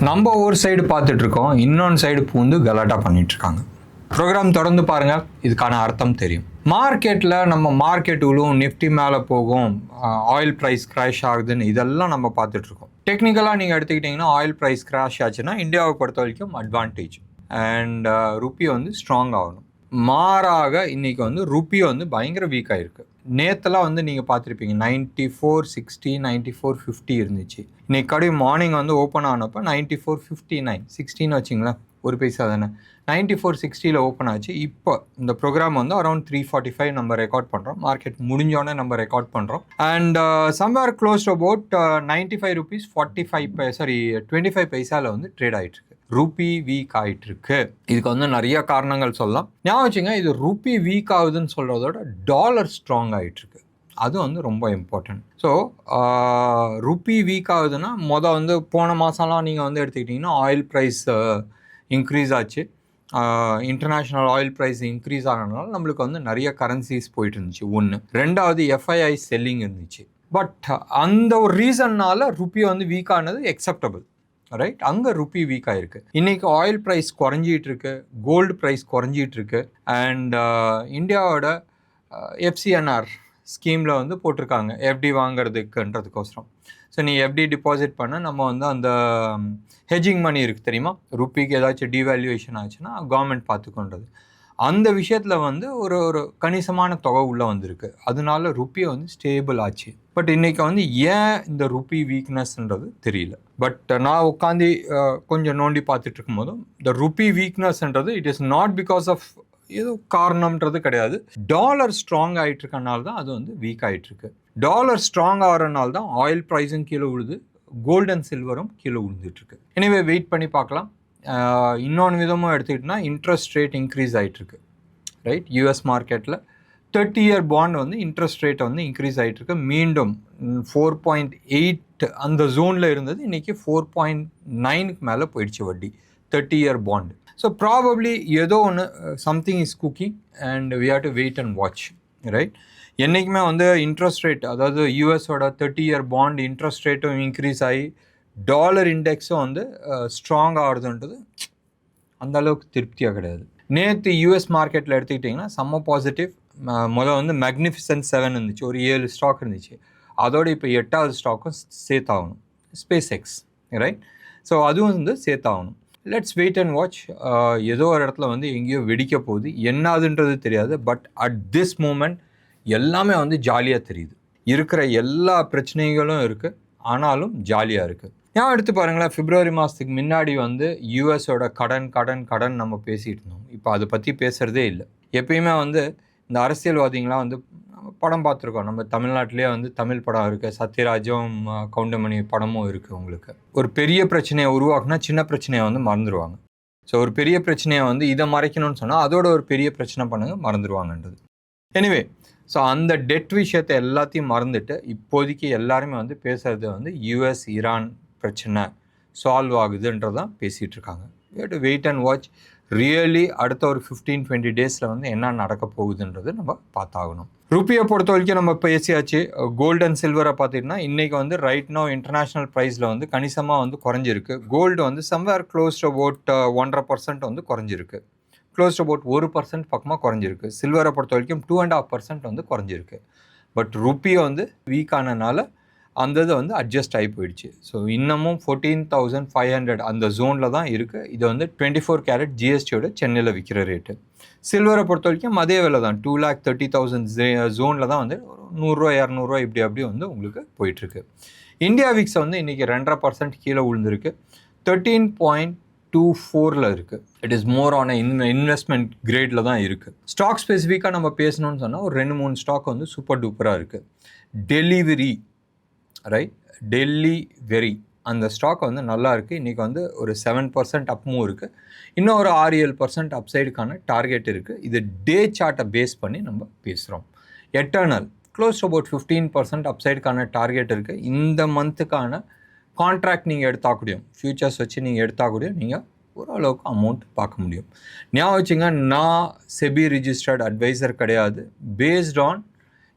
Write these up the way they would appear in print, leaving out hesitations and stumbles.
நம்ம ஒரு சைடு பார்த்துட்டு இருக்கோம், இன்னொன்று சைடு பூந்து கலாட்டா பண்ணிட்டு இருக்காங்க. ப்ரோக்ராம் தொடர்ந்து பாருங்க, இதுக்கான அர்த்தம் தெரியும். மார்க்கெட்டில் நம்ம மார்க்கெட் உழுவும், நிஃப்டி மேலே போகும், ஆயில் ப்ரைஸ் கிராஷ் ஆகுதுன்னு இதெல்லாம் நம்ம பார்த்துட்டு இருக்கோம். டெக்னிக்கலாக நீங்கள் எடுத்துக்கிட்டிங்கன்னா ஆயில் ப்ரைஸ் கிராஷ் ஆச்சுன்னா இந்தியாவை பொறுத்த வரைக்கும் அட்வான்டேஜ் அண்ட் ருப்பி வந்து ஸ்ட்ராங் ஆகணும். மாறாக இன்னைக்கு வந்து ருப்பி வந்து பயங்கர வீக் ஆகிருக்கு. நேற்றுலாம் வந்து நீங்கள் பார்த்துருப்பீங்க 94.60 94.50 இருந்துச்சு. இன்னைக்கு கடை மார்னிங் வந்து ஓப்பன் ஆனப்போ 94.59 16 வச்சிங்களேன், ஒரு பைசா தானே. 94.60 ஓப்பன் ஆச்சு. இப்போ இந்த ப்ரோக்ராம் வந்து அரௌண்ட் 3:45 நம்ம ரெக்கார்ட் பண்ணுறோம். மார்க்கெட் முடிஞ்சோடனே நம்ம ரெக்கார்ட் பண்ணுறோம். And somewhere close about 95 rupees 25 பைசாவில் வந்து ட்ரேட் ஆகிட்டு இருக்கு. ரூபி வீக் ஆகிட்டு இருக்கு. இதுக்கு வந்து நிறைய காரணங்கள் சொல்லலாம். ஞாபகம் வச்சுங்க, இது ரூபி வீக் ஆகுதுன்னு சொல்கிறதோட டாலர் ஸ்ட்ராங் ஆகிட்டு இருக்கு. அது வந்து ரொம்ப இம்பார்ட்டன்ட். ஸோ ருப்பி வீக் ஆகுதுன்னா வந்து போன மாதம்லாம் நீங்கள் வந்து எடுத்துக்கிட்டிங்கன்னா ஆயில் ப்ரைஸ் இன்க்ரீஸ் ஆச்சு. இன்டர்நேஷ்னல் ஆயில் ப்ரைஸ் இன்க்ரீஸ் ஆனதுனால நம்மளுக்கு வந்து நிறைய கரன்சிஸ் போயிட்டு இருந்துச்சு. ஒன்று. ரெண்டாவது FII செல்லிங் இருந்துச்சு. பட் அந்த ஒரு ரீசன்னால ருப்பி வந்து வீக் ஆனது அக்செப்டபிள், ரைட்? அங்கே ருப்பி வீக் ஆகிருக்கு. இன்றைக்கி ஆயில் ப்ரைஸ் குறைஞ்சிட்டு இருக்கு, கோல்டு ப்ரைஸ் குறைஞ்சிட்டு இருக்கு. அண்ட் இந்தியாவோட FCNR ஸ்கீமில் வந்து போட்டிருக்காங்க FD வாங்கிறதுக்குன்றதுக்கோசரம். ஸோ நீ FD டிபாசிட் பண்ண நம்ம வந்து அந்த ஹெஜிங் மணி இருக்குது தெரியுமா, ருப்பிக்கு ஏதாச்சும் டிவேல்யூவேஷன் ஆச்சுன்னா கவர்மெண்ட் பார்த்துக்கொண்டது. அந்த விஷயத்தில் வந்து ஒரு கணிசமான தொகை உள்ளே வந்திருக்கு. அதனால ருப்பியை வந்து ஸ்டேபிள் ஆச்சு. பட் இன்றைக்கி வந்து ஏன் இந்த ருப்பி வீக்னஸ்ன்றது தெரியல. பட் நான் உட்காந்து கொஞ்சம் நோண்டி பார்த்துட்டு இருக்கும்போதும் இந்த ருப்பி வீக்னஸ்ன்றது it is not because of ஏதோ காரணம்ன்றது கிடையாது. டாலர் ஸ்ட்ராங் ஆகிட்டு இருக்கனால தான் அது வந்து வீக் ஆகிட்டு இருக்கு. டாலர் ஸ்ட்ராங் ஆகிறனால தான் ஆயில் ப்ரைஸும் கீழே விழுது, கோல்டு அண்ட் சில்வரும் கீழே விழுந்துட்டு இருக்கு. எனவே வெயிட் பண்ணி பார்க்கலாம். இன்னொன்று விதமாக எடுத்துக்கிட்டோன்னா இன்ட்ரெஸ்ட் ரேட் இன்க்ரீஸ் ஆகிட்டுருக்கு, ரைட்? US மார்க்கெட்டில் 30-year பாண்ட் வந்து இன்ட்ரெஸ்ட் ரேட் வந்து இன்க்ரீஸ் ஆகிட்டுருக்கு. மீண்டும் 4.8 அந்த ஜோனில் இருந்தது, இன்றைக்கி 4.9க்கு மேலே போயிடுச்சு வட்டி 30-year பாண்ட். ஸோ ப்ராபப்ளி ஏதோ ஒன்று something is cooking and we have to wait and watch, right? என்றைக்குமே வந்து இன்ட்ரெஸ்ட் ரேட், அதாவது யூஎஸோட 30-year பாண்ட் இன்ட்ரெஸ்ட் ரேட்டும் இன்க்ரீஸ் ஆகி டாலர் இண்டெக்ஸும் வந்து ஸ்ட்ராங் ஆகுதுன்றது அந்த அளவுக்கு திருப்தியாக கிடையாது. நேற்று US மார்க்கெட்டில் எடுத்துக்கிட்டிங்கன்னா செம்ம பாசிட்டிவ். வந்து மேக்னிஃபிசன்ட் 7 இருந்துச்சு, ஒரு 7 ஸ்டாக் இருந்துச்சு. அதோடு இப்போ 8வது ஸ்டாக்கும் சேர்த்தாகணும், SpaceX, ரைட்? ஸோ அதுவும் வந்து சேர்த்தாகணும். Let's wait and watch. ஏதோ ஒரு இடத்துல வந்து எங்கேயோ வெடிக்க போகுது, என்னதுன்றது தெரியாது. பட் அட் திஸ் மூமெண்ட் எல்லாமே வந்து ஜாலியாக தெரியுது. இருக்கிற எல்லா பிரச்சனைகளும் இருக்குது, ஆனாலும் ஜாலியாக இருக்குது. ஏன் எடுத்து பாருங்களேன், பிப்ரவரி மாதத்துக்கு முன்னாடி வந்து யூஎஸோட கடன் நம்ம பேசிகிட்டு இருந்தோம். இப்போ அதை பற்றி பேசுகிறதே இல்லை. எப்பயுமே வந்து இந்த அரசியல்வாதிகளாம் வந்து படம் பார்த்துருக்கோம். நம்ம தமிழ்நாட்டிலே வந்து தமிழ் படம் இருக்குது, சத்யராஜும் கவுண்டமணி படமும் இருக்குது. உங்களுக்கு ஒரு பெரிய பிரச்சனையை உருவாக்குனா சின்ன பிரச்சனையை வந்து மறந்துடுவாங்க. ஸோ ஒரு பெரிய பிரச்சனையை வந்து இதை மறைக்கணும்னு சொன்னால் அதோட ஒரு பெரிய பிரச்சனை பண்ணுங்க மறந்துடுவாங்கன்றது. எனிவே, ஸோ அந்த டெட் விஷயத்தை எல்லாத்தையும் மறந்துட்டு இப்போதைக்கு எல்லாருமே வந்து பேசுகிறது வந்து US ஈரான் பிரச்சனை சால்வ் ஆகுதுன்றதான் பேசிகிட்டு இருக்காங்க. We have to wait and watch. Really அடுத்த ஒரு 15-20 டேஸில் வந்து என்ன நடக்க போகுதுன்றது நம்ம பார்த்தாகணும். ருப்பியை பொறுத்த வரைக்கும் நம்ம பேசியாச்சு. கோல்டு அண்ட் சில்வரை பார்த்திங்கன்னா இன்றைக்கி வந்து ரைட் நோ இன்டர்நேஷ்னல் ப்ரைஸில் வந்து கணிசமாக வந்து குறைஞ்சிருக்கு. கோல்டு வந்து சம்வேர் க்ளோஸ் அபவுட் 1.5% வந்து குறைஞ்சிருக்கு. க்ளோஸ் அபவுட் 1% பக்கமாக குறைஞ்சிருக்கு. சில்வரை பொறுத்த வரைக்கும் 2.5% வந்து குறைஞ்சிருக்கு. பட் ருப்பியை வந்து வீக் ஆனதுனால அந்த இது வந்து அட்ஜஸ்ட் ஆகி போயிடுச்சு. ஸோ இன்னமும் 14,500 அந்த ஜோனில் தான் இருக்குது. இது வந்து 24 கேரட் GSTயோட சென்னையில் விற்கிற ரேட்டு. சில்வரை பொறுத்த வரைக்கும் அதே விலை தான், 2,30,000 ஜோனில் தான் வந்து 100 200 இப்படி வந்து உங்களுக்கு போயிட்டுருக்கு. இந்தியா விக்ஸ் வந்து இன்றைக்கி 2.5% கீழே விழுந்திருக்கு, 13.24 இருக்குது. It is more on investment கிரேடில் தான் இருக்குது. ஸ்டாக் ஸ்பெசிஃபிக்காக நம்ம பேசணும்னு சொன்னால் ஒரு 2-3 ஸ்டாக் வந்து சூப்பர் டூப்பராக இருக்குது. Delivery, right? டெலிவரி அந்த ஸ்டாக் வந்து நல்லா இருக்குது. இன்றைக்கி வந்து ஒரு 7% அப்பும் இருக்குது. இன்னும் ஒரு 6-7% அப்சைடுக்கான டார்கெட் இருக்குது. இது டே சார்ட்டை பேஸ் பண்ணி நம்ம பேசுகிறோம். எட்டர்னல் க்ளோஸ் அபவுட் 15% அப்சைடுக்கான டார்கெட் இருக்குது. இந்த மந்த்துக்கான கான்ட்ராக்ட் நீங்கள் எடுத்தாக்கூடியும், ஃபியூச்சர்ஸ் வச்சு நீங்கள் எடுத்தாக்கூடியும் நீங்கள் ஓரளவுக்கு அமௌண்ட் பார்க்க முடியும். ஞாபகம் வச்சுங்க, நான் செபி ரிஜிஸ்டர்ட் அட்வைசர் கிடையாது. பேஸ்ட் ஆன்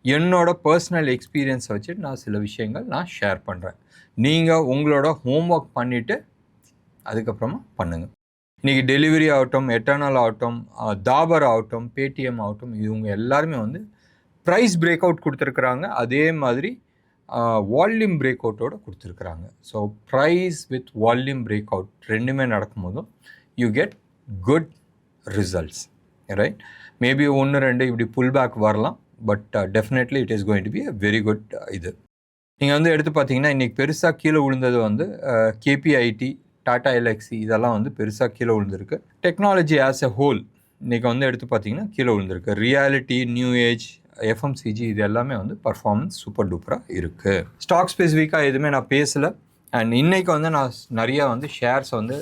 என்னோட பர்சனல் எக்ஸ்பீரியன்ஸை வச்சு நான் சில விஷயங்கள் நான் ஷேர் பண்ணுறேன். நீங்கள் உங்களோட ஹோம்ஒர்க் பண்ணிவிட்டு அதுக்கப்புறமா பண்ணுங்கள். இன்றைக்கி டெலிவரி ஆகட்டும், எட்டர்னல் ஆகட்டும், தாபர் ஆகட்டும், பேடிஎம் ஆகட்டும், இவங்க எல்லாருமே வந்து ப்ரைஸ் பிரேக் அவுட் கொடுத்துருக்குறாங்க. அதே மாதிரி வால்யூம் பிரேக் அவுட்டோடு கொடுத்துருக்குறாங்க. So price with volume breakout ரெண்டுமே நடக்கும்போதும் you get good results, right? Maybe 1-2 இப்படி புல் பேக் வரலாம், but definitely it is going to be a very good இது. நீங்கள் வந்து எடுத்து பார்த்தீங்கன்னா இன்றைக்கி பெருசாக கீழே விழுந்தது வந்து கேபிஐடி, டாடா எல்எக்ஸி இதெல்லாம் வந்து பெருசாக கீழே விழுந்திருக்கு. டெக்னாலஜி ஆஸ் எ ஹோல் இன்றைக்கி வந்து எடுத்து பார்த்தீங்கன்னா கீழே விழுந்திருக்கு. ரியாலிட்டி, நியூ ஏஜ், எஃப்எம்சிஜி இது எல்லாமே வந்து பர்ஃபார்மன்ஸ் சூப்பர் டூப்பராக இருக்குது. ஸ்டாக் ஸ்பெசிஃபிக்காக எதுவுமே நான் பேசலை. அண்ட் இன்றைக்கி வந்து நான் நிறையா வந்து ஷேர்ஸ் வந்து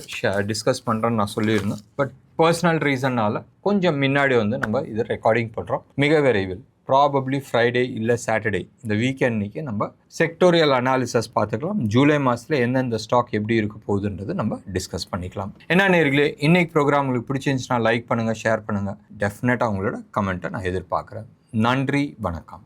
டிஸ்கஸ் பண்ணுறேன்னு நான் சொல்லியிருந்தேன். பட் பர்சனல் ரீசன்னால் கொஞ்சம் முன்னாடி வந்து நம்ம இதை ரெக்கார்டிங் பண்ணுறோம். மிக விரைவில் ப்ராபப்ளி ஃப்ரைடே இல்லை சாட்டர்டே இந்த வீக்கெண்ட்னிக்கு நம்ம செக்டோரியல் அனாலிசிஸ் பார்த்துக்கலாம். ஜூலை மாதத்தில் எந்தெந்த ஸ்டாக் எப்படி இருக்க போகுதுன்றது நம்ம டிஸ்கஸ் பண்ணிக்கலாம். என்ன நேர்களே, இன்னைக்கு ப்ரோக்ராம் உங்களுக்கு பிடிச்சிருந்துச்சுன்னா லைக் பண்ணுங்கள், ஷேர் பண்ணுங்கள். டெஃபினட்டாக உங்களோட கமெண்ட்டை நான் எதிர்பார்க்குறேன். நன்றி, வணக்கம்.